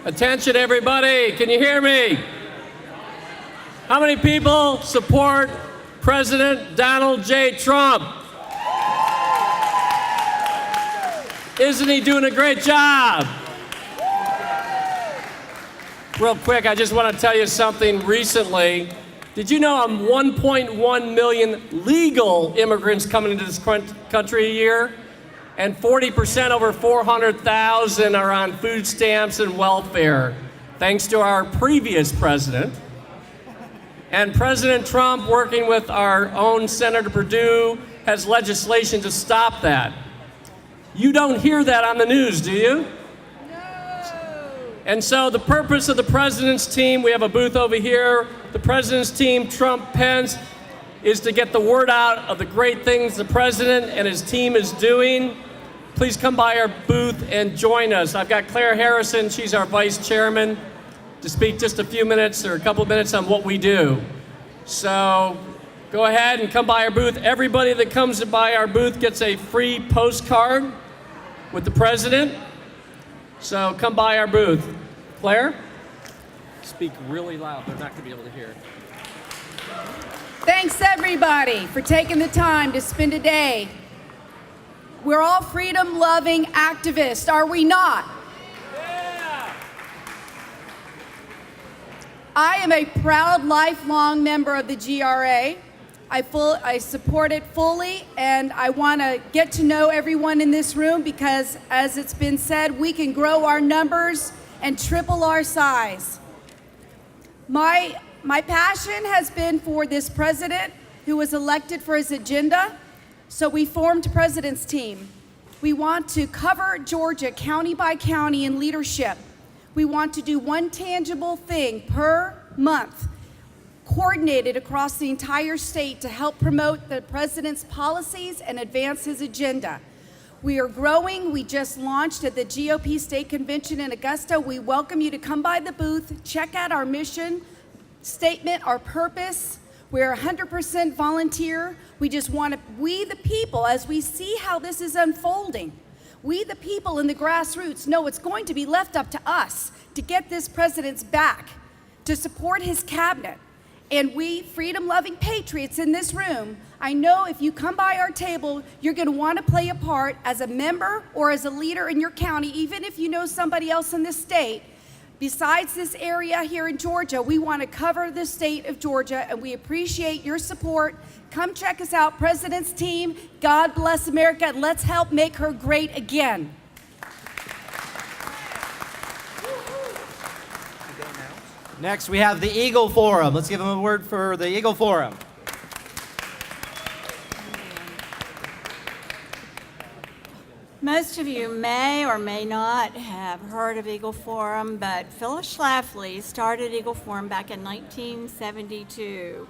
Attention, everybody. Can you hear me? How many people support President Donald J. Trump? Isn't he doing a great job? Real quick, I just want to tell you something recently. Did you know 1.1 million legal immigrants coming into this country a year? And 40%, over 400,000, are on food stamps and welfare, thanks to our previous president. And President Trump, working with our own Senator Perdue, has legislation to stop that. You don't hear that on the news, do you? No. And so the purpose of the president's team, we have a booth over here, the president's team, Trump, Pence, is to get the word out of the great things the president and his team is doing. Please come by our booth and join us. I've got Claire Harrison, she's our vice chairman, to speak just a few minutes or a couple minutes on what we do. So go ahead and come by our booth. Everybody that comes by our booth gets a free postcard with the president. So come by our booth. Claire? Speak really loud, they're not gonna be able to hear. Thanks everybody for taking the time to spend a day. We're all freedom-loving activists, are we not? Yeah. I am a proud lifelong member of the GRA. I support it fully, and I want to get to know everyone in this room because, as it's been said, we can grow our numbers and triple our size. My passion has been for this president who was elected for his agenda, so we formed President's Team. We want to cover Georgia county by county in leadership. We want to do one tangible thing per month, coordinated across the entire state to help promote the president's policies and advance his agenda. We are growing. We just launched at the GOP State Convention in Augusta. We welcome you to come by the booth, check out our mission statement, our purpose. We're 100% volunteer. We just want to, we the people, as we see how this is unfolding, we the people in the grassroots know it's going to be left up to us to get this president's back, to support his cabinet. And we freedom-loving patriots in this room, I know if you come by our table, you're going to want to play a part as a member or as a leader in your county, even if you know somebody else in this state. Besides this area here in Georgia, we want to cover the state of Georgia, and we appreciate your support. Come check us out, President's Team. God bless America, and let's help make her great again. Next, we have the Eagle Forum. Let's give them a word for the Eagle Forum. Most of you may or may not have heard of Eagle Forum, but Phyllis Schlafly started Eagle Forum back in 1972.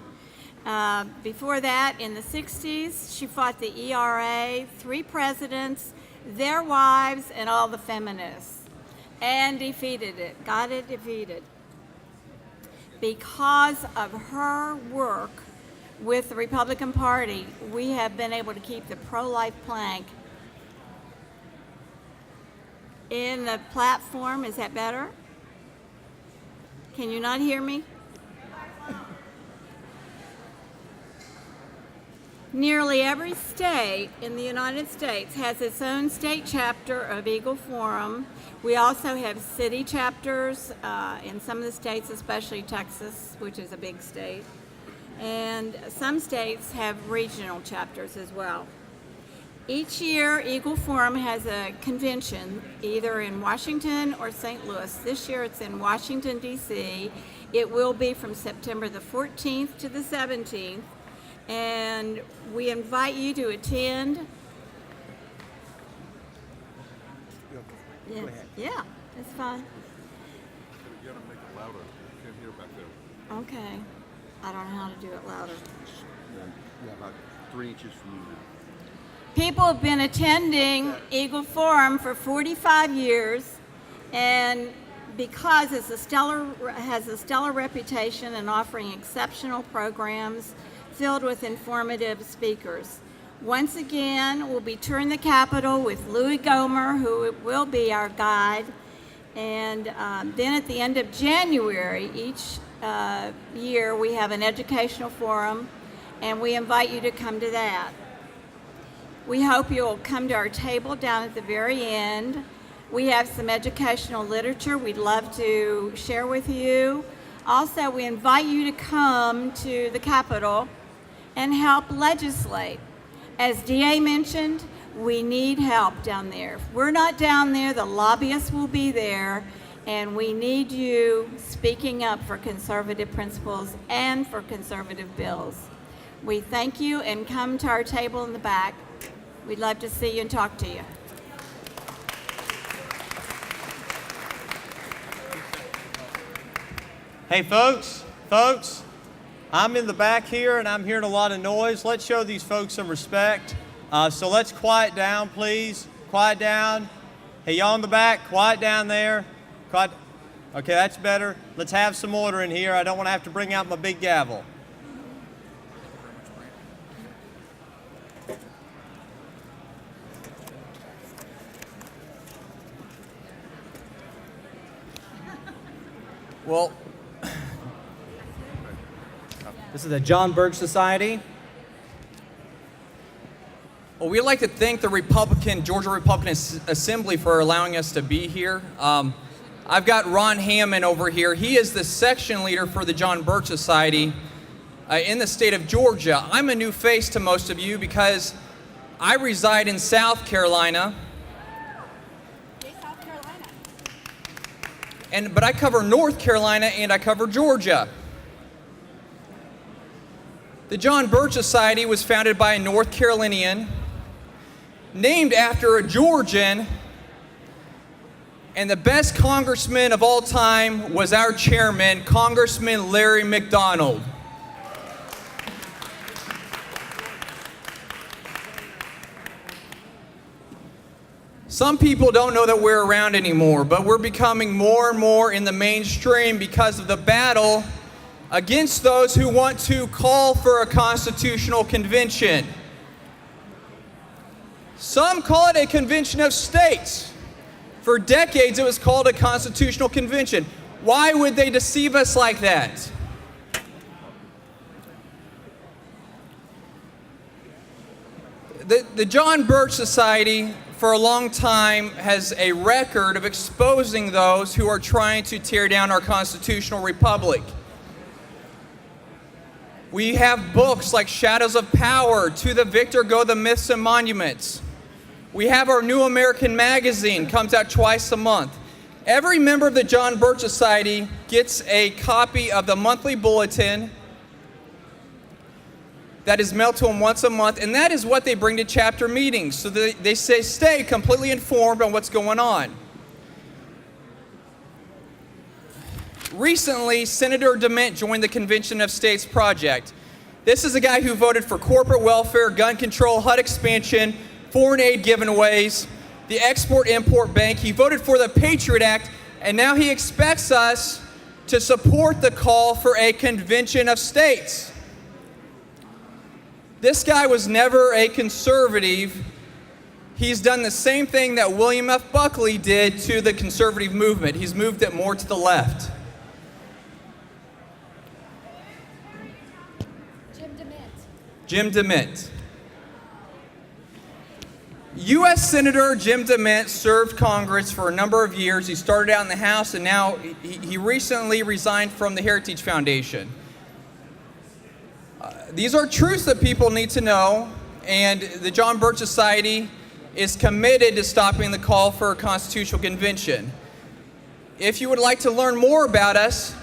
Before that, in the 60s, she fought the ERA, 3 presidents, their wives, and all the feminists, and defeated it, got it defeated. Because of her work with the Republican Party, we have been able to keep the pro-life plank in the platform. Is that better? Can you not hear me? Nearly every state in the United States has its own state chapter of Eagle Forum. We also have city chapters in some of the states, especially Texas, which is a big state. And some states have regional chapters as well. Each year, Eagle Forum has a convention either in Washington or St. Louis. This year it's in Washington, D.C. It will be from September the 14th to the 17th. And we invite you to attend. Yeah, yeah, that's fine. You gotta make it louder. You can't hear back there. Okay. I don't know how to do it louder. Yeah, about 3 inches from you now. People have been attending Eagle Forum for 45 years, and because it has a stellar reputation in offering exceptional programs filled with informative speakers. Once again, we'll be touring the Capitol with Louis Gomer, who will be our guide, And then at the end of January, each year, we have an educational forum, and we invite you to come to that. We hope you'll come to our table down at the very end. We have some educational literature we'd love to share with you. Also, we invite you to come to the Capitol and help legislate. As DA mentioned, we need help down there. If we're not down there, the lobbyists will be there, and we need you speaking up for conservative principles and for conservative bills. We thank you, and come to our table in the back. We'd love to see you and talk to you. Hey, folks, I'm in the back here and I'm hearing a lot of noise. Let's show these folks some respect. So let's quiet down, please. Quiet down. Hey, y'all in the back, quiet down there. Quiet. Okay, that's better. Let's have some order in here. I don't want to have to bring out my big gavel. Well, this is the John Birch Society. Well, we'd like to thank the Georgia Republican Assembly for allowing us to be here. I've got Ron Hammond over here. He is the section leader for the John Birch Society in the state of Georgia. I'm a new face to most of you because I reside in South Carolina. But I cover North Carolina and I cover Georgia. The John Birch Society was founded by a North Carolinian, named after a Georgian, and the best congressman of all time was our chairman, Congressman Larry McDonald. Some people don't know that we're around anymore, but we're becoming more and more in the mainstream because of the battle against those who want to call for a constitutional convention. Some call it a convention of states. For decades, it was called a constitutional convention. Why would they deceive us like that? The John Birch Society, for a long time, has a record of exposing those who are trying to tear down our constitutional republic. We have books like Shadows of Power, To the Victor Go the Myths and Monuments. We have our New American magazine, comes out twice a month. Every member of the John Birch Society gets a copy of the monthly bulletin that is mailed to them once a month, and that is what they bring to chapter meetings. So they stay completely informed on what's going on. Recently, Senator DeMint joined the Convention of States project. This is a guy who voted for corporate welfare, gun control, HUD expansion, foreign aid giveaways, the Export-Import Bank. He voted for the Patriot Act, and now he expects us to support the call for a Convention of States. This guy was never a conservative. He's done the same thing that William F. Buckley did to the conservative movement. He's moved it more to the left. Jim DeMint. U.S. Senator Jim DeMint served Congress for a number of years. He started out in the House, and now he recently resigned from the Heritage Foundation. These are truths that people need to know, and the John Birch Society is committed to stopping the call for a constitutional convention. If you would like to learn more about us,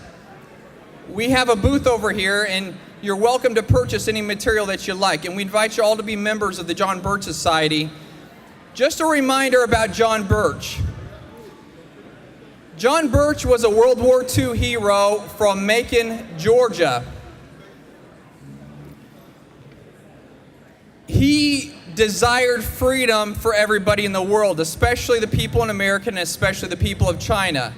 we have a booth over here, and you're welcome to purchase any material that you like, and we invite you all to be members of the John Birch Society. Just a reminder about John Birch. John Birch was a World War II hero from Macon, Georgia. He desired freedom for everybody in the world, especially the people in America and especially the people of China.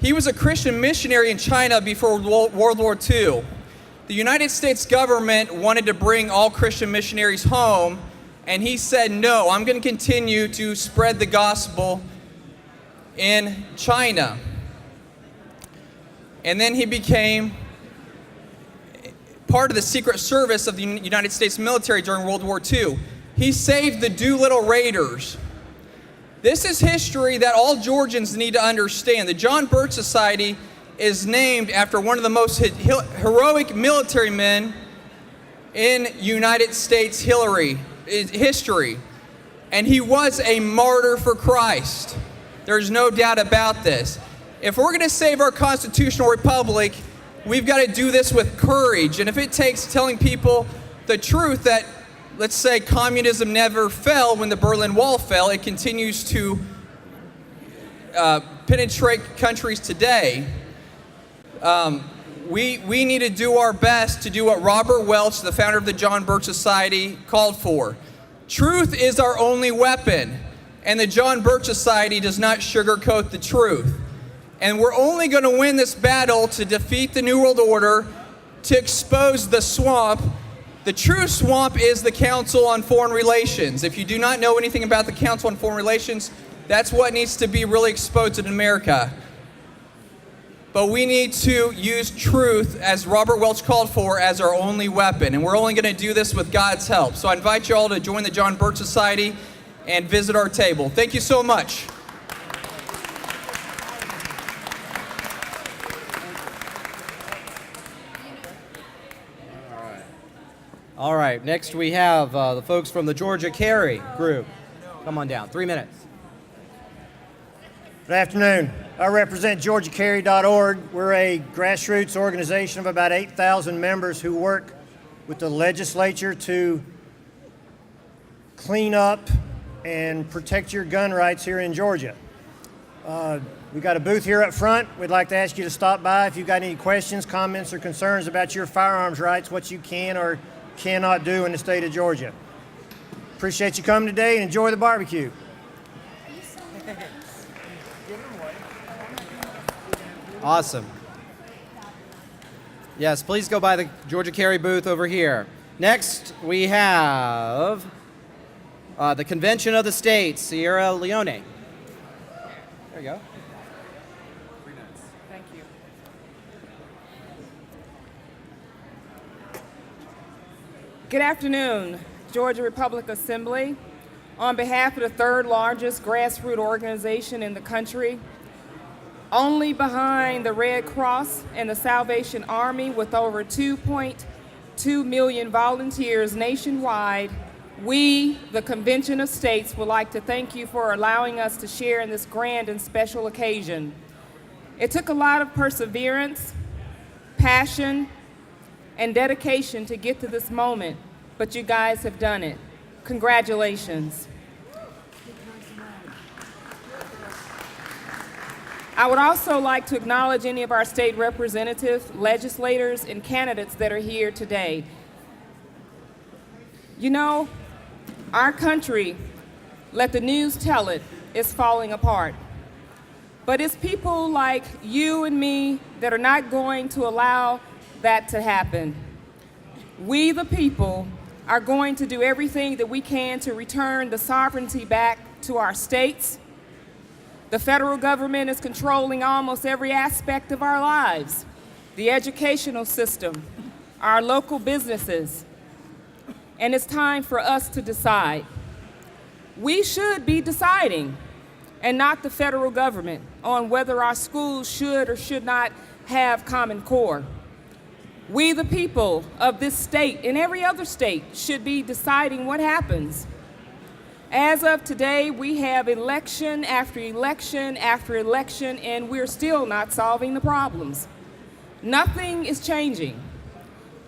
He was a Christian missionary in China before World War II. The United States government wanted to bring all Christian missionaries home, and he said, no, I'm going to continue to spread the gospel in China. And then he became part of the Secret Service of the United States military during World War II. He saved the Doolittle Raiders. This is history that all Georgians need to understand. The John Birch Society is named after one of the most heroic military men in United States history. And he was a martyr for Christ. There's no doubt about this. If we're going to save our constitutional republic, we've got to do this with courage. And if it takes telling people the truth that, let's say, communism never fell when the Berlin Wall fell, it continues to penetrate countries today. We need to do our best to do what Robert Welch, the founder of the John Birch Society, called for. Truth is our only weapon, and the John Birch Society does not sugarcoat the truth. And we're only going to win this battle to defeat the New World Order, to expose the swamp. The true swamp is the Council on Foreign Relations. If you do not know anything about the Council on Foreign Relations, that's what needs to be really exposed in America. But we need to use truth, as Robert Welch called for, as our only weapon. And we're only going to do this with God's help. So I invite you all to join the John Birch Society and visit our table. Thank you so much. All right, next we have the folks from the GeorgiaCarryorg group. Come on down, 3 minutes. Good afternoon. I represent GeorgiaCarryorg. We're a grassroots organization of about 8,000 members who work with the legislature to clean up and protect your gun rights here in Georgia. We've got a booth here up front. We'd like to ask you to stop by if you've got any questions, comments, or concerns about your firearms rights, what you can or cannot do in the state of Georgia. Appreciate you coming today and enjoy the barbecue. Awesome. Yes, please go by the GeorgiaCarryorg booth over here. Next, we have the Convention of the States, Sierra Leone. There you go. Thank you. Good afternoon, Georgia Republic Assembly. On behalf of the third largest grassroots organization in the country, only behind the Red Cross and the Salvation Army with over 2.2 million volunteers nationwide, we, the Convention of States, would like to thank you for allowing us to share in this grand and special occasion. It took a lot of perseverance, passion, and dedication to get to this moment, but you guys have done it. Congratulations. I would also like to acknowledge any of our state representatives, legislators, and candidates that are here today. You know, our country, let the news tell it, is falling apart. But it's people like you and me that are not going to allow that to happen. We, the people, are going to do everything that we can to return the sovereignty back to our states. The federal government is controlling almost every aspect of our lives, the educational system, our local businesses, and it's time for us to decide. We should be deciding, and not the federal government, on whether our schools should or should not have Common Core. We, the people of this state and every other state, should be deciding what happens. As of today, we have election after election after election, and we're still not solving the problems. Nothing is changing.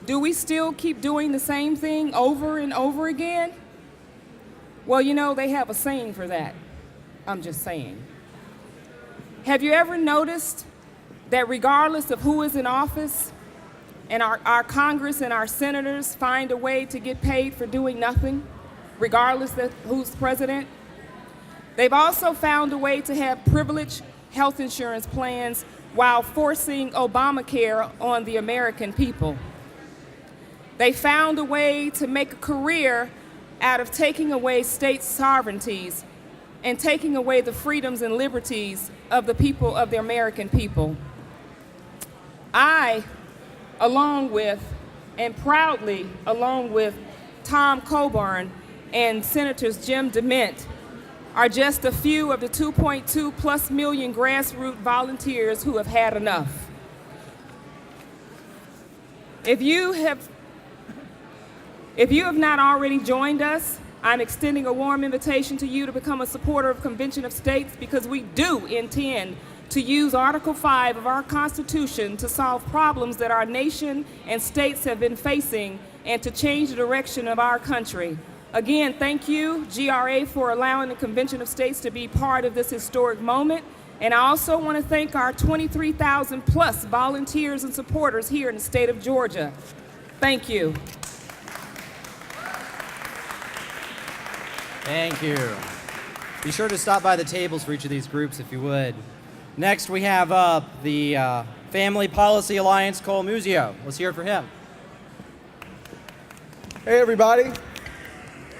Do we still keep doing the same thing over and over again? Well, you know, they have a saying for that. I'm just saying. Have you ever noticed that regardless of who is in office, and our Congress and our senators find a way to get paid for doing nothing, regardless of who's president? They've also found a way to have privileged health insurance plans while forcing Obamacare on the American people. They found a way to make a career out of taking away state sovereignties and taking away the freedoms and liberties of the people, of the American people. I, along with, and proudly, along with Tom Coburn and Senators Jim DeMint, are just a few of the 2.2+ million grassroots volunteers who have had enough. If you have not already joined us, I'm extending a warm invitation to you to become a supporter of Convention of States, because we do intend to use Article 5 of our Constitution to solve problems that our nation and states have been facing and to change the direction of our country. Again, thank you, GRA, for allowing the Convention of States to be part of this historic moment. And I also want to thank our 23,000 plus volunteers and supporters here in the state of Georgia. Thank you. Thank you. Be sure to stop by the tables for each of these groups if you would. Next, we have the Family Policy Alliance, Cole Muzio. Let's hear it for him. Hey everybody,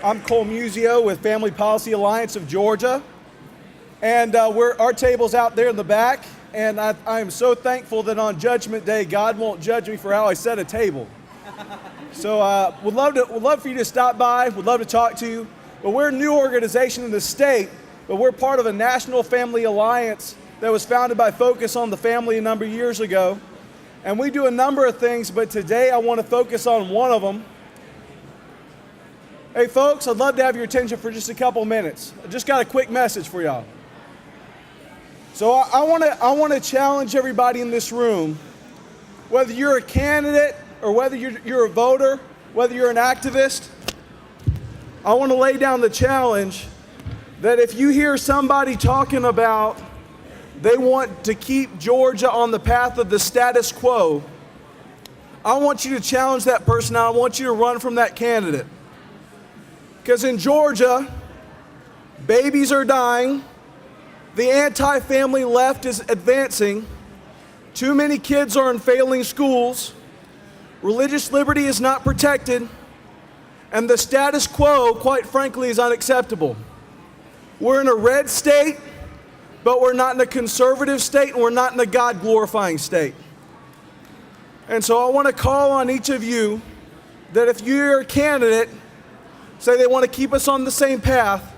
I'm Cole Muzio with Family Policy Alliance of Georgia, and our table's out there in the back, and I am so thankful that on Judgment Day, God won't judge me for how I set a table. So would love for you to stop by, would love to talk to you, but we're a new organization in the state, but we're part of a national family alliance that was founded by Focus on the Family a number of years ago, and we do a number of things, but today I want to focus on one of them. Hey folks, I'd love to have your attention for just a couple minutes. I just got a quick message for y'all. So I want to challenge everybody in this room, whether you're a candidate or whether you're a voter, whether you're an activist, I want to lay down the challenge that if you hear somebody talking about they want to keep Georgia on the path of the status quo, I want you to challenge that person. I want you to run from that candidate. Because in Georgia, babies are dying, the anti-family left is advancing, too many kids are in failing schools, religious liberty is not protected, and the status quo, quite frankly, is unacceptable. We're in a red state, but we're not in a conservative state, and we're not in a God-glorifying state. And so I want to call on each of you that if you're a candidate, say they want to keep us on the same path,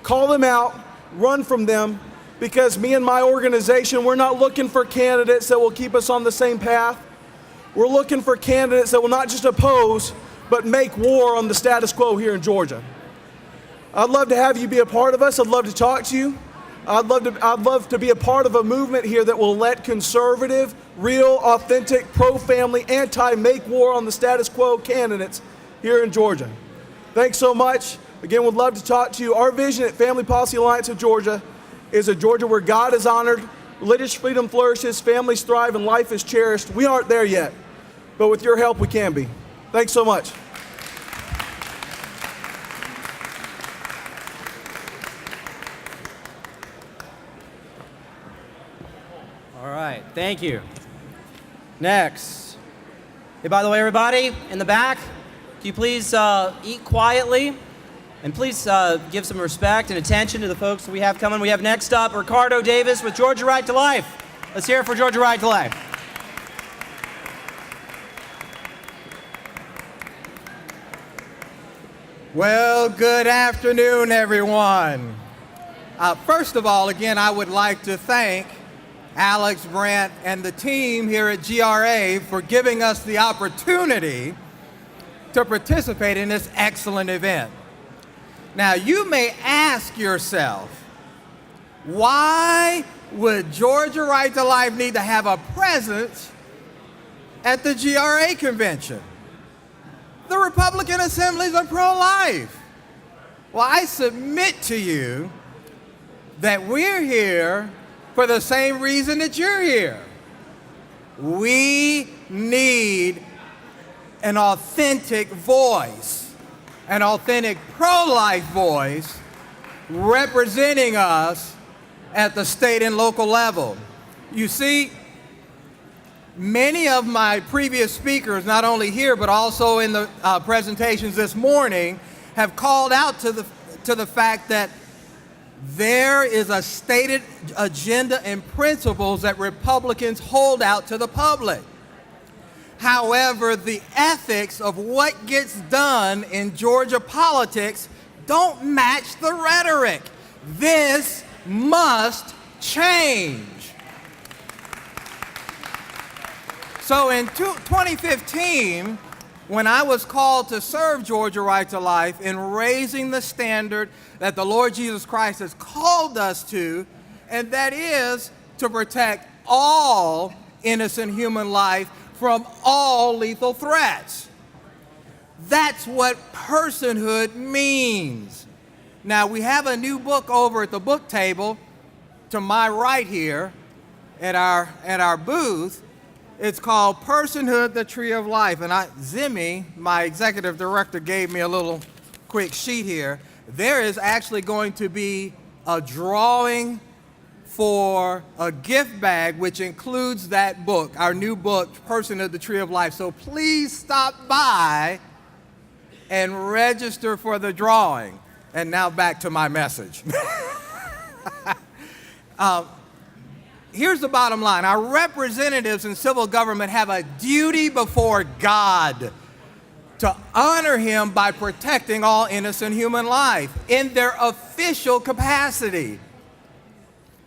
call them out, run from them, because me and my organization, we're not looking for candidates that will keep us on the same path. We're looking for candidates that will not just oppose, but make war on the status quo here in Georgia. I'd love to have you be a part of us. I'd love to talk to you. I'd love to be a part of a movement here that will let conservative, real, authentic, pro-family, anti-make war on the status quo candidates here in Georgia. Thanks so much. Again, would love to talk to you. Our vision at Family Policy Alliance of Georgia is a Georgia where God is honored, religious freedom flourishes, families thrive, and life is cherished. We aren't there yet, but with your help, we can be. Thanks so much. All right, thank you. Next. Hey, by the way, everybody in the back, can you please eat quietly? And please give some respect and attention to the folks that we have coming. We have next up Ricardo Davis with Georgia Right to Life. Let's hear it for Georgia Right to Life. Well, good afternoon, everyone. First of all, again, I would like to thank Alex, Brent, and the team here at GRA for giving us the opportunity to participate in this excellent event. Now, you may ask yourself, why would Georgia Right to Life need to have a presence at the GRA convention? The Republican assemblies are pro-life. Well, I submit to you that we're here for the same reason that you're here. We need an authentic voice, an authentic pro-life voice representing us at the state and local level. You see, many of my previous speakers, not only here but also in the presentations this morning, have called out to the fact that There is a stated agenda and principles that Republicans hold out to the public. However, the ethics of what gets done in Georgia politics don't match the rhetoric. This must change. So in 2015, when I was called to serve Georgia Right to Life in raising the standard that the Lord Jesus Christ has called us to, and that is to protect all innocent human life from all lethal threats. That's what personhood means. Now, we have a new book over at the book table to my right here at our booth. It's called Personhood, the Tree of Life. And Zimmy, my executive director, gave me a little quick sheet here. There is actually going to be a drawing for a gift bag, which includes that book, our new book, Personhood, the Tree of Life. So please stop by and register for the drawing. And now back to my message. Here's the bottom line. Our representatives in civil government have a duty before God to honor him by protecting all innocent human life in their official capacity.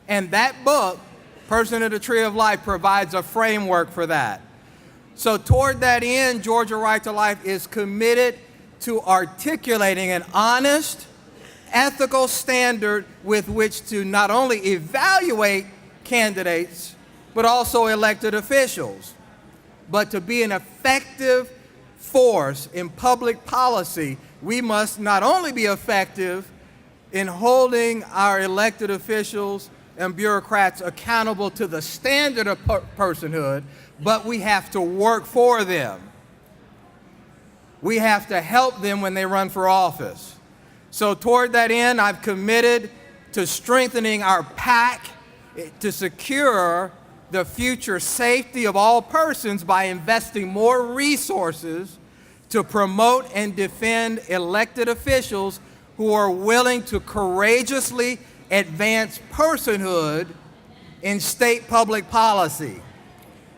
And that book, Person of the Tree of Life, provides a framework for that. So toward that end, Georgia Right to Life is committed to articulating an honest, ethical standard with which to not only evaluate candidates, but also elected officials. But to be an effective force in public policy, we must not only be effective in holding our elected officials and bureaucrats accountable to the standard of personhood, but we have to work for them. We have to help them when they run for office. So toward that end, I've committed to strengthening our PAC to secure the future safety of all persons by investing more resources to promote and defend elected officials who are willing to courageously advance personhood in state public policy.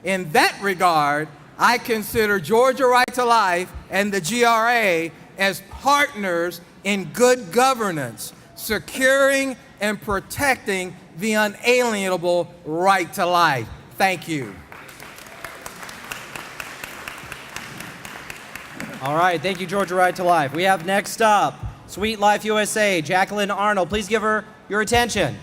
In that regard, I consider Georgia Right to Life and the GRA as partners in good governance, securing and protecting the unalienable right to life. Thank you. All right, thank you, Georgia Right to Life. We have next up, Sweet Life USA, Jacqueline Arnold. Please give her your attention.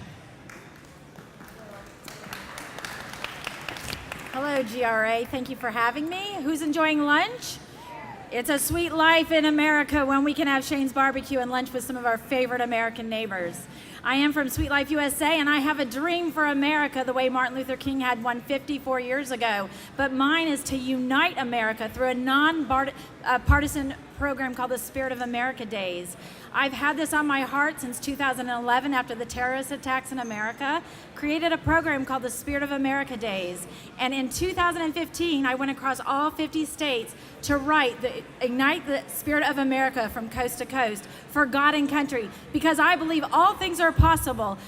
Hello, GRA. Thank you for having me. Who's enjoying lunch? It's a sweet life in America when we can have Shane's Barbecue and lunch with some of our favorite American neighbors. I am from Sweet Life USA, and I have a dream for America the way Martin Luther King had one 54 years ago. But mine is to unite America through a non-partisan program called the Spirit of America Days. I've had this on my heart since 2011 after the terrorist attacks in America, created a program called the Spirit of America Days. And in 2015, I went across all 50 states to ignite the spirit of America from coast to coast for God and country, because I believe all things are possible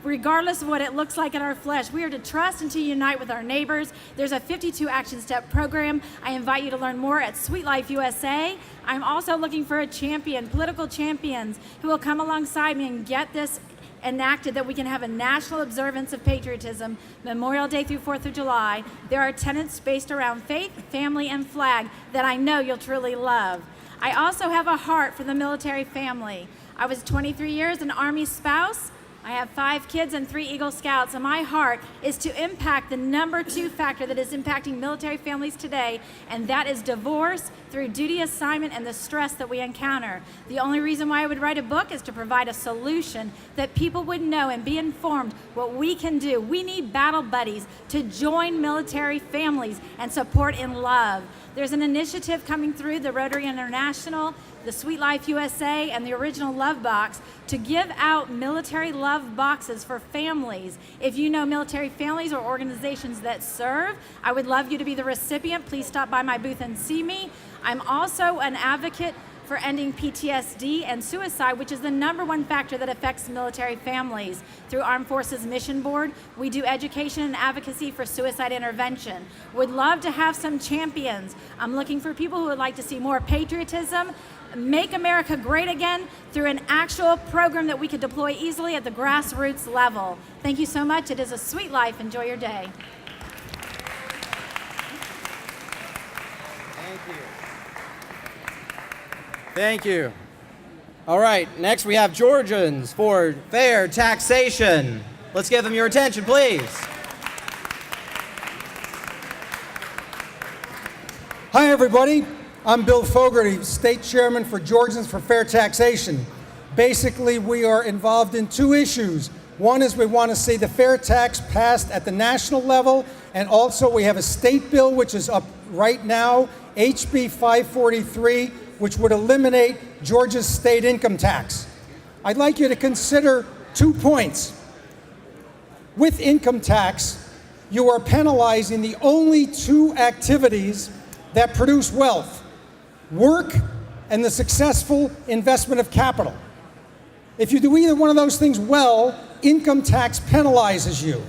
regardless of what it looks like in our flesh. We are to trust and to unite with our neighbors. There's a 52 action step program. I invite you to learn more at Sweet Life USA. I'm also looking for a champion, political champions who will come alongside me and get this enacted, that we can have a national observance of patriotism, Memorial Day through 4th of July. There are tenets based around faith, family, and flag that I know you'll truly love. I also have a heart for the military family. I was 23 years an Army spouse. I have 5 kids and 3 Eagle Scouts, and my heart is to impact the number 2 factor that is impacting military families today, and that is divorce through duty assignment and the stress that we encounter. The only reason why I would write a book is to provide a solution that people would know and be informed what we can do. We need battle buddies to join military families and support in love. There's an initiative coming through the Rotary International, the Sweet Life USA, and the Original Love Box to give out military love boxes for families. If you know military families or organizations that serve, I would love you to be the recipient. Please stop by my booth and see me. I'm also an advocate for ending PTSD and suicide, which is the #1 factor that affects military families. Through Armed Forces Mission Board, we do education and advocacy for suicide intervention. Would love to have some champions. I'm looking for people who would like to see more patriotism, make America great again through an actual program that we could deploy easily at the grassroots level. Thank you so much. It is a sweet life. Enjoy your day. Thank you. All right, next we have Georgians for fair taxation. Let's give them your attention, please. Hi, everybody. I'm Bill Fogarty, State Chairman for Georgians for Fair Taxation. Basically, we are involved in two issues. One is we want to see the fair tax passed at the national level, and also we have a state bill which is up right now, HB 543, which would eliminate Georgia's state income tax. I'd like you to consider 2 points. With income tax, you are penalizing the only 2 activities that produce wealth: work and the successful investment of capital. If you do either one of those things well, income tax penalizes you.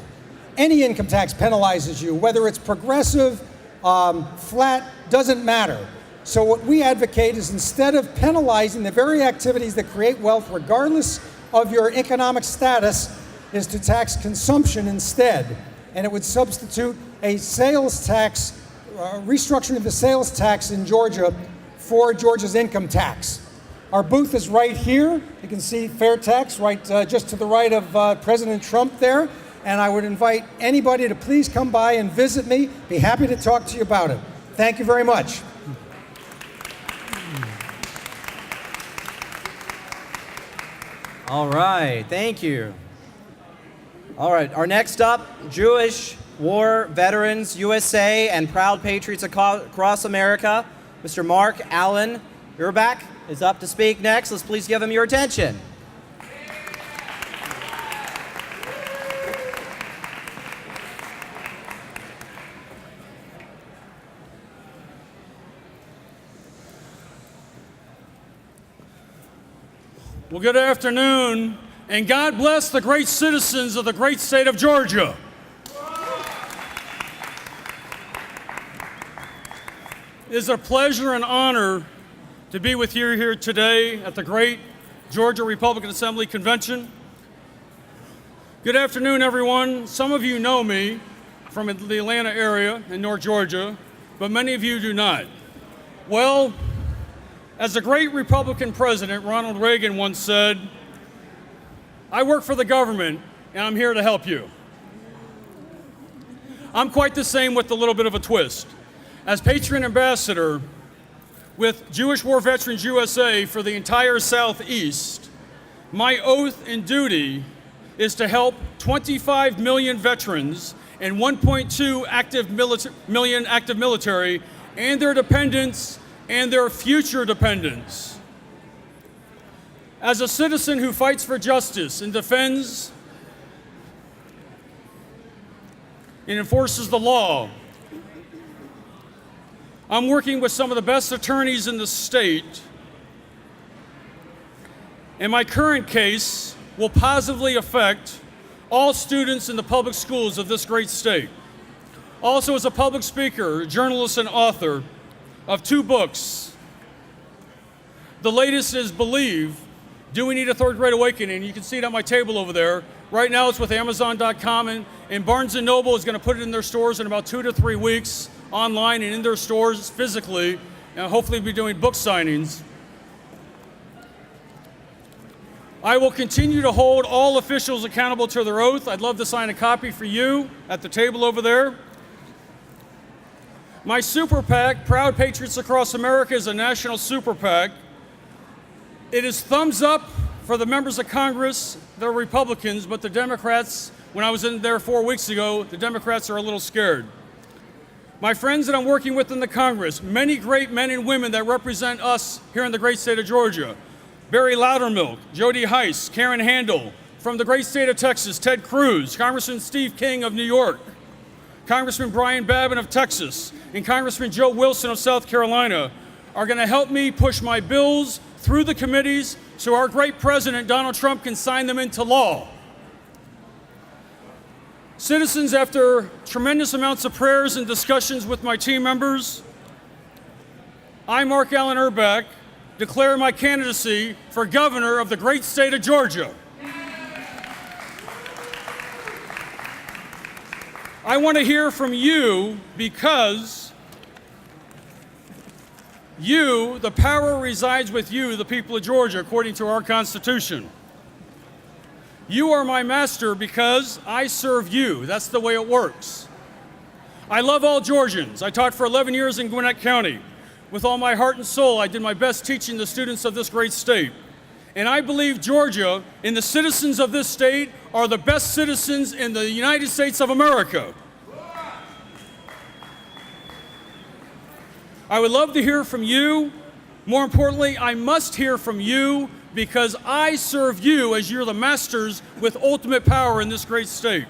Any income tax penalizes you, whether it's progressive, flat, doesn't matter. So what we advocate is, instead of penalizing the very activities that create wealth regardless of your economic status, is to tax consumption instead. And it would substitute a sales tax, restructuring of the sales tax in Georgia for Georgia's income tax. Our booth is right here. You can see fair tax right just to the right of President Trump there. And I would invite anybody to please come by and visit me. Be happy to talk to you about it. Thank you very much. All right, thank you. All right, our next up, Jewish War Veterans USA and Proud Patriots across America, Mr. Mark Allen Urbach is up to speak next. Let's please give him your attention. Well, good afternoon, and God bless the great citizens of the great state of Georgia. It is a pleasure and honor to be with you here today at the great Georgia Republican Assembly Convention. Good afternoon, everyone. Some of you know me from the Atlanta area in North Georgia, but many of you do not. Well, as the great Republican president, Ronald Reagan, once said, "I work for the government, and I'm here to help you." I'm quite the same with a little bit of a twist. As patron ambassador with Jewish War Veterans USA for the entire Southeast, my oath and duty is to help 25 million veterans and 1.2 million active military and their dependents and their future dependents. As a citizen who fights for justice and defends and enforces the law, I'm working with some of the best attorneys in the state, and my current case will positively affect all students in the public schools of this great state. Also, as a public speaker, journalist, and author of 2 books. The latest is Believe, Do We Need a Third Great Awakening? You can see it on my table over there. Right now it's with Amazon.com, and Barnes & Noble is going to put it in their stores in about 2 to 3 weeks, online and in their stores physically, and hopefully be doing book signings. I will continue to hold all officials accountable to their oath. I'd love to sign a copy for you at the table over there. My super PAC, Proud Patriots Across America, is a national super PAC. It is thumbs up for the members of Congress. They're Republicans, but the Democrats, when I was in there 4 weeks ago, the Democrats are a little scared. My friends that I'm working with in the Congress, many great men and women that represent us here in the great state of Georgia. Barry Loudermilk, Jody Heiss, Karen Handel. From the great state of Texas, Ted Cruz, Congressman Steve King of New York, Congressman Brian Babin of Texas, and Congressman Joe Wilson of South Carolina. are going to help me push my bills through the committees so our great president, Donald Trump, can sign them into law. Citizens, after tremendous amounts of prayers and discussions with my team members, I, Mark Allen Turbek, declare my candidacy for governor of the great state of Georgia. I want to hear from you because you, the power resides with you, the people of Georgia, according to our Constitution. You are my master because I serve you. That's the way it works. I love all Georgians. I taught for 11 years in Gwinnett County. With all my heart and soul, I did my best teaching the students of this great state. And I believe Georgia and the citizens of this state are the best citizens in the United States of America. I would love to hear from you. More importantly, I must hear from you because I serve you as you're the masters with ultimate power in this great state.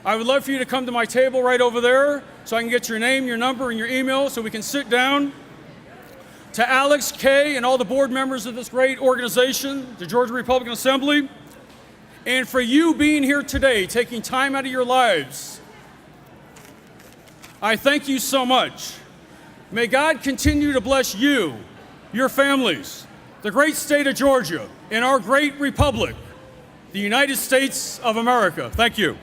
I would love for you to come to my table right over there so I can get your name, your number, and your email so we can sit down. To Alex, Kay, and all the board members of this great organization, the Georgia Republican Assembly, and for you being here today, taking time out of your lives, I thank you so much. May God continue to bless you, your families, the great state of Georgia, and our great republic, the United States of America. Thank you.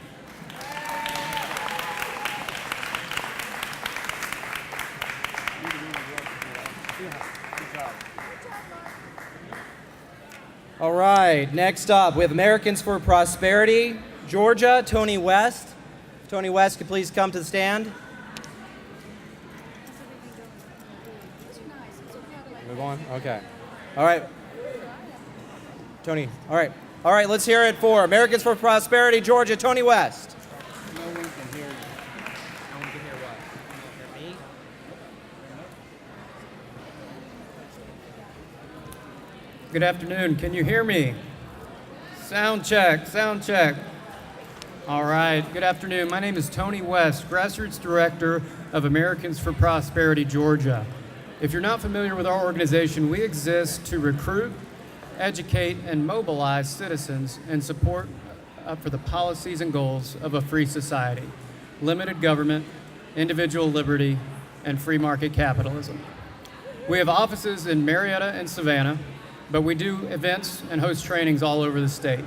All right, next up, we have Americans for Prosperity, Georgia, Tony West. Tony West, could please come to the stand. Move on? Okay. All right. Tony, all right. All right, let's hear it for Americans for Prosperity, Georgia, Tony West. No one can hear you. No one can hear what? You can't hear me? Good afternoon. Can you hear me? Sound check, sound check. All right. Good afternoon. My name is Tony West, Grassroots Director of Americans for Prosperity, Georgia. If you're not familiar with our organization, we exist to recruit, educate, and mobilize citizens and support for the policies and goals of a free society, limited government, individual liberty, and free market capitalism. We have offices in Marietta and Savannah, but we do events and host trainings all over the state.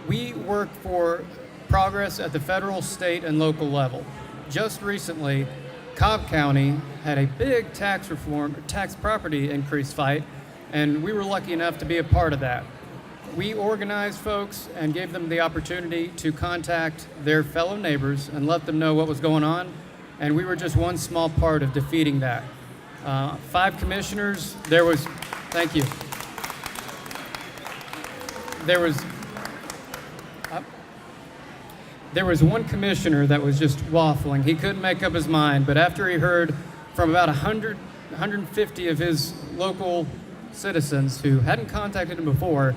We work for progress at the federal, state, and local level. Just recently, Cobb County had a big tax property increase fight, and we were lucky enough to be a part of that. We organized folks and gave them the opportunity to contact their fellow neighbors and let them know what was going on, and we were just one small part of defeating that. 5 commissioners, thank you. There was one commissioner that was just waffling. He couldn't make up his mind, but after he heard from about 150 of his local citizens who hadn't contacted him before,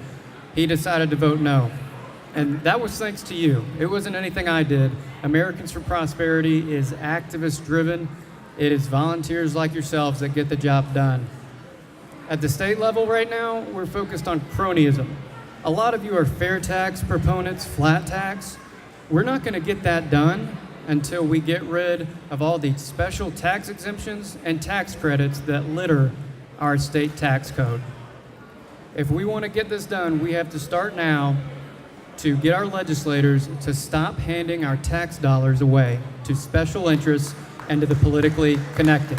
he decided to vote no. And that was thanks to you. It wasn't anything I did. Americans for Prosperity is activist driven. It is volunteers like yourselves that get the job done. At the state level right now, we're focused on cronyism. A lot of you are fair tax proponents, flat tax. We're not going to get that done until we get rid of all the special tax exemptions and tax credits that litter our state tax code. If we want to get this done, we have to start now to get our legislators to stop handing our tax dollars away to special interests and to the politically connected.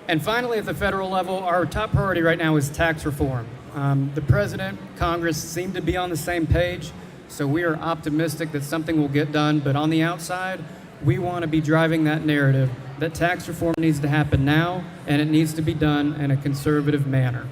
And finally, at the federal level, our top priority right now is tax reform. The President, Congress seem to be on the same page, so we are optimistic that something will get done. But on the outside, we want to be driving that narrative that tax reform needs to happen now, and it needs to be done in a conservative manner.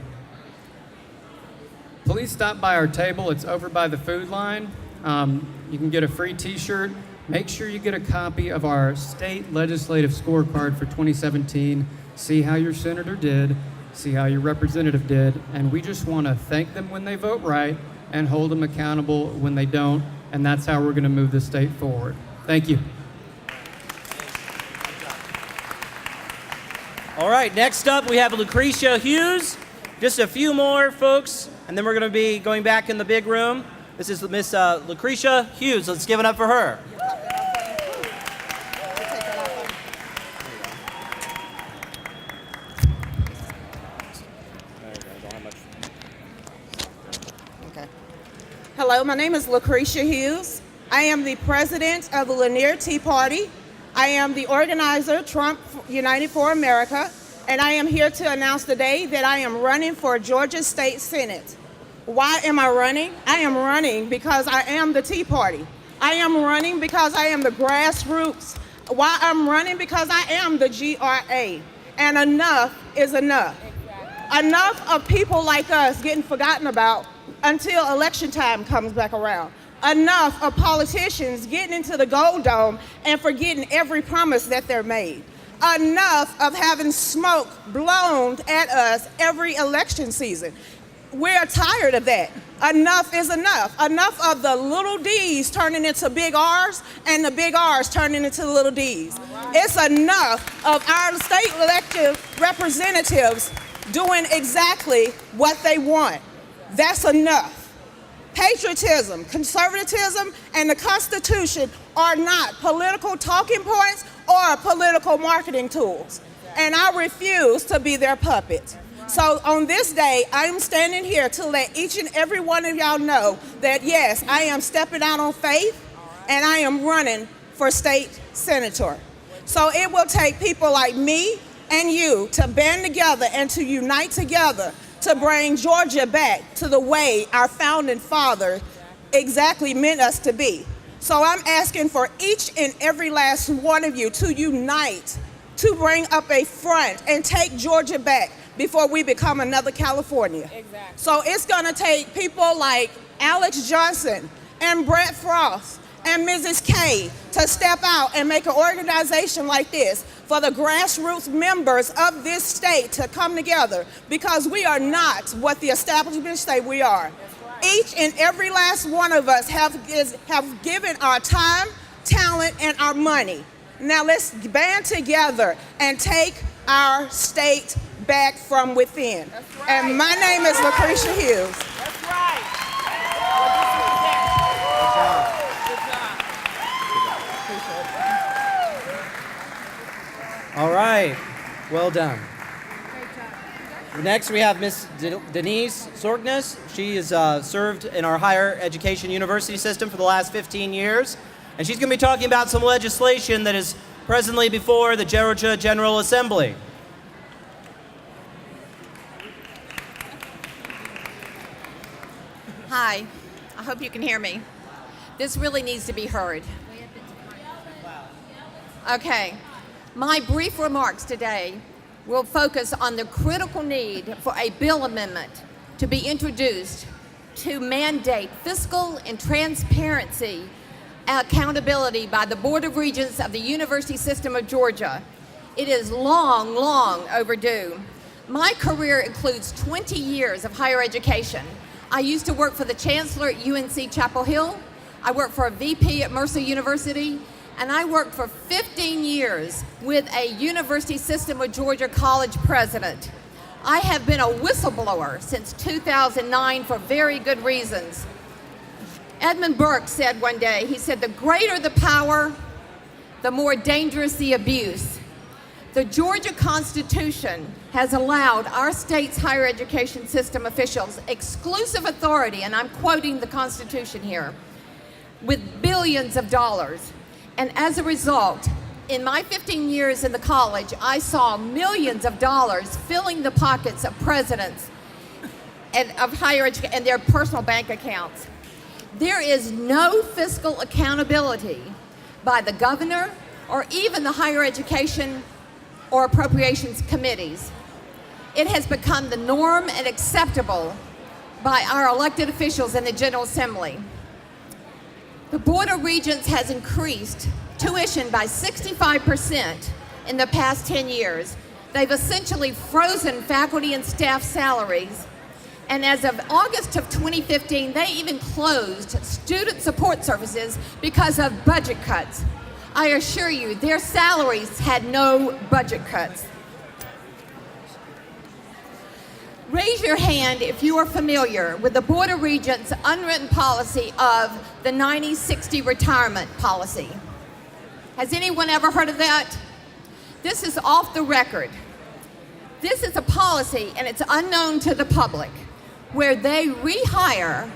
Please stop by our table. It's over by the food line. You can get a free t-shirt. Make sure you get a copy of our state legislative scorecard for 2017. See how your senator did, see how your representative did, and we just want to thank them when they vote right and hold them accountable when they don't, and that's how we're going to move the state forward. Thank you. All right, next up we have Lucretia Hughes. Just a few more folks, and then we're going to be going back in the big room. This is Miss Lucretia Hughes. Let's give it up for her. Hello, my name is Lucretia Hughes. I am the president of the Lanier Tea Party. I am the organizer, Trump United for America, and I am here to announce today that I am running for Georgia State Senate. Why am I running? I am running because I am the Tea Party. I am running because I am the grassroots. Why I'm running? Because I am the GRA. And enough is enough. Enough of people like us getting forgotten about until election time comes back around. Enough of politicians getting into the Gold Dome and forgetting every promise that they're made. Enough of having smoke blown at us every election season. We're tired of that. Enough is enough. Enough of the little D's turning into big R's and the big R's turning into little D's. It's enough of our state elected representatives doing exactly what they want. That's enough. Patriotism, conservatism, and the Constitution are not political talking points or political marketing tools. And I refuse to be their puppet. So on this day, I'm standing here to let each and every one of y'all know that yes, I am stepping out on faith and I am running for state senator. So it will take people like me and you to band together and to unite together to bring Georgia back to the way our founding father exactly meant us to be. So I'm asking for each and every last one of you to unite, to bring up a front and take Georgia back before we become another California. Exactly. So it's gonna take people like Alex Johnson and Brett Frost and Mrs. K to step out and make an organization like this for the grassroots members of this state to come together, because we are not what the establishment say we are. Each and every last one of us have given our time, talent, and our money. Now let's band together and take our state back from within. Right. And my name is Lucretia Hughes. That's right. All right, well done. Next, we have Miss Denise Shortridge. She has served in our higher education university system for the last 15 years, and she's going to be talking about some legislation that is presently before the Georgia General Assembly. Hi, I hope you can hear me. This really needs to be heard. Okay, my brief remarks today will focus on the critical need for a bill amendment to be introduced to mandate fiscal and transparency accountability by the Board of Regents of the University System of Georgia. It is long, long overdue. My career includes 20 years of higher education. I used to work for the chancellor at UNC Chapel Hill. I worked for a VP at Mercer University, and I worked for 15 years with a University System of Georgia college president. I have been a whistleblower since 2009 for very good reasons. Edmund Birch said one day, he said, the greater the power, the more dangerous the abuse. The Georgia Constitution has allowed our state's higher education system officials exclusive authority, and I'm quoting the Constitution here, with billions of dollars. And as a result, in my 15 years in the college, I saw millions of dollars filling the pockets of presidents and of higher education and their personal bank accounts. There is no fiscal accountability by the governor or even the higher education or appropriations committees. It has become the norm and acceptable by our elected officials in the General Assembly. The Board of Regents has increased tuition by 65% in the past 10 years. They've essentially frozen faculty and staff salaries. And as of August of 2015, they even closed student support services because of budget cuts. I assure you, their salaries had no budget cuts. Raise your hand if you are familiar with the Board of Regents' unwritten policy of the 90-60 retirement policy. Has anyone ever heard of that? This is off the record. This is a policy, and it's unknown to the public, where they rehire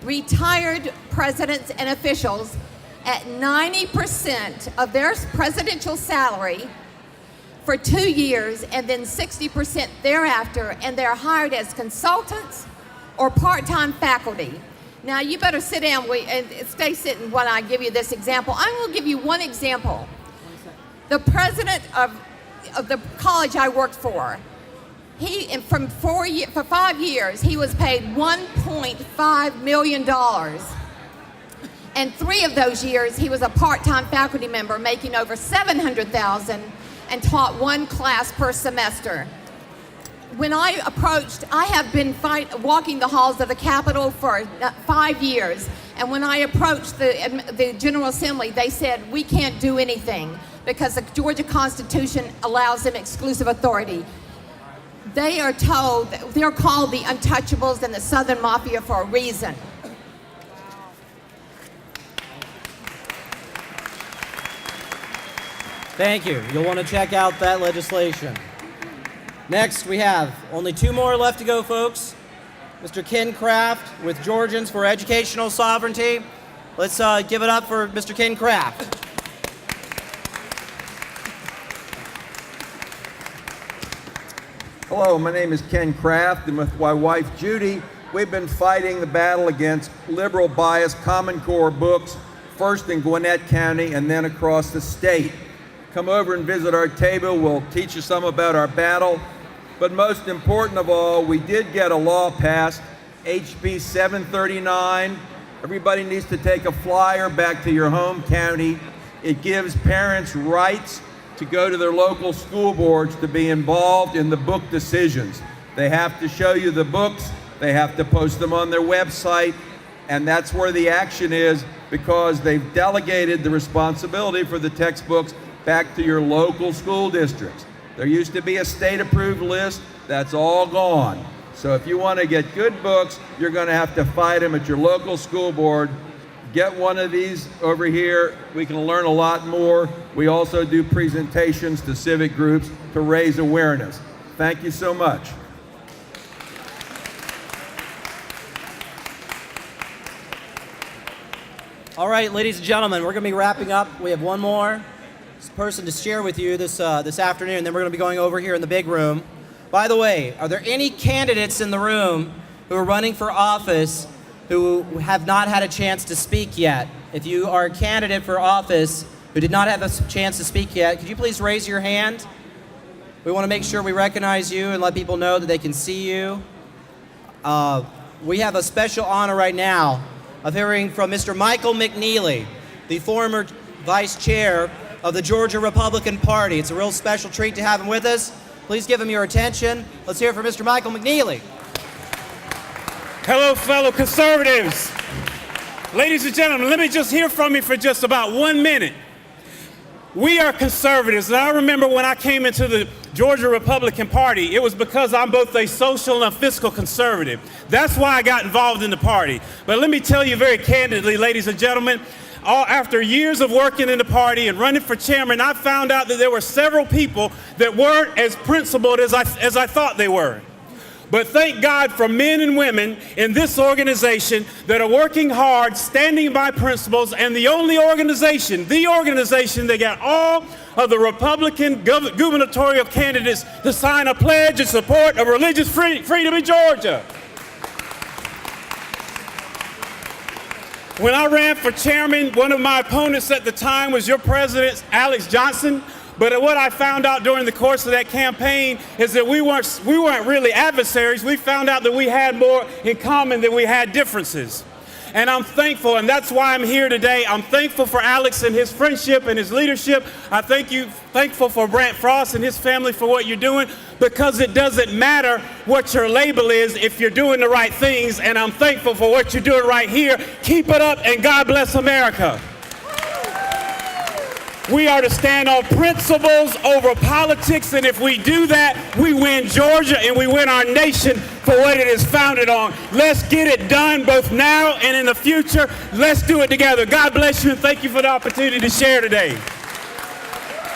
retired presidents and officials at 90% of their presidential salary for 2 years, and then 60% thereafter, and they're hired as consultants or part-time faculty. Now, you better sit down and stay sitting while I give you this example. I'm going to give you one example. The president of the college I worked for, for 5 years, he was paid $1.5 million. And 3 of those years, he was a part-time faculty member making over $700,000 and taught 1 class per semester. When I have been walking the halls of the Capitol for 5 years, and when I approached the General Assembly, they said, we can't do anything because the Georgia Constitution allows them exclusive authority. They are told, they're called the Untouchables and the Southern Mafia for a reason. Thank you. You'll want to check out that legislation. Next, we have only 2 more left to go, folks. Mr. Ken Kraft with Georgians for Educational Sovereignty. Let's give it up for Mr. Ken Kraft. Hello, my name is Ken Kraft, and with my wife Judy, we've been fighting the battle against liberal bias Common Core books, first in Gwinnett County and then across the state. Come over and visit our table. We'll teach you some about our battle. But most important of all, we did get a law passed, HB 739. Everybody needs to take a flyer back to your home county. It gives parents rights to go to their local school boards to be involved in the book decisions. They have to show you the books. They have to post them on their website. And that's where the action is, because they've delegated the responsibility for the textbooks back to your local school districts. There used to be a state-approved list. That's all gone. So if you want to get good books, you're going to have to fight them at your local school board. Get one of these over here. We can learn a lot more. We also do presentations to civic groups to raise awareness. Thank you so much. All right, ladies and gentlemen, we're going to be wrapping up. We have one more person to share with you this afternoon, then we're going to be going over here in the big room. By the way, are there any candidates in the room who are running for office who have not had a chance to speak yet? If you are a candidate for office who did not have a chance to speak yet, could you please raise your hand? We want to make sure we recognize you and let people know that they can see you. We have a special honor right now of hearing from Mr. Michael McNeely, the former vice chair of the Georgia Republican Party. It's a real special treat to have him with us. Please give him your attention. Let's hear it for Mr. Michael McNeely. Hello, fellow conservatives. Ladies and gentlemen, let me just hear from you for just about 1 minute. We are conservatives, and I remember when I came into the Georgia Republican Party, it was because I'm both a social and a fiscal conservative. That's why I got involved in the party. But let me tell you very candidly, ladies and gentlemen, after years of working in the party and running for chairman, I found out that there were several people that weren't as principled as I thought they were. But thank God for men and women in this organization that are working hard, standing by principles, and the only organization that got all of the Republican gubernatorial candidates to sign a pledge in support of religious freedom in Georgia. When I ran for chairman, one of my opponents at the time was your president, Alex Johnson. But what I found out during the course of that campaign is that we weren't really adversaries. We found out that we had more in common than we had differences. And I'm thankful, and that's why I'm here today. I'm thankful for Alex and his friendship and his leadership. Thankful for Brant Frost and his family for what you're doing, because it doesn't matter what your label is if you're doing the right things. And I'm thankful for what you're doing right here. Keep it up, and God bless America. We are to stand on principles over politics, and if we do that, we win Georgia and we win our nation for what it is founded on. Let's get it done both now and in the future. Let's do it together. God bless you, and thank you for the opportunity to share today.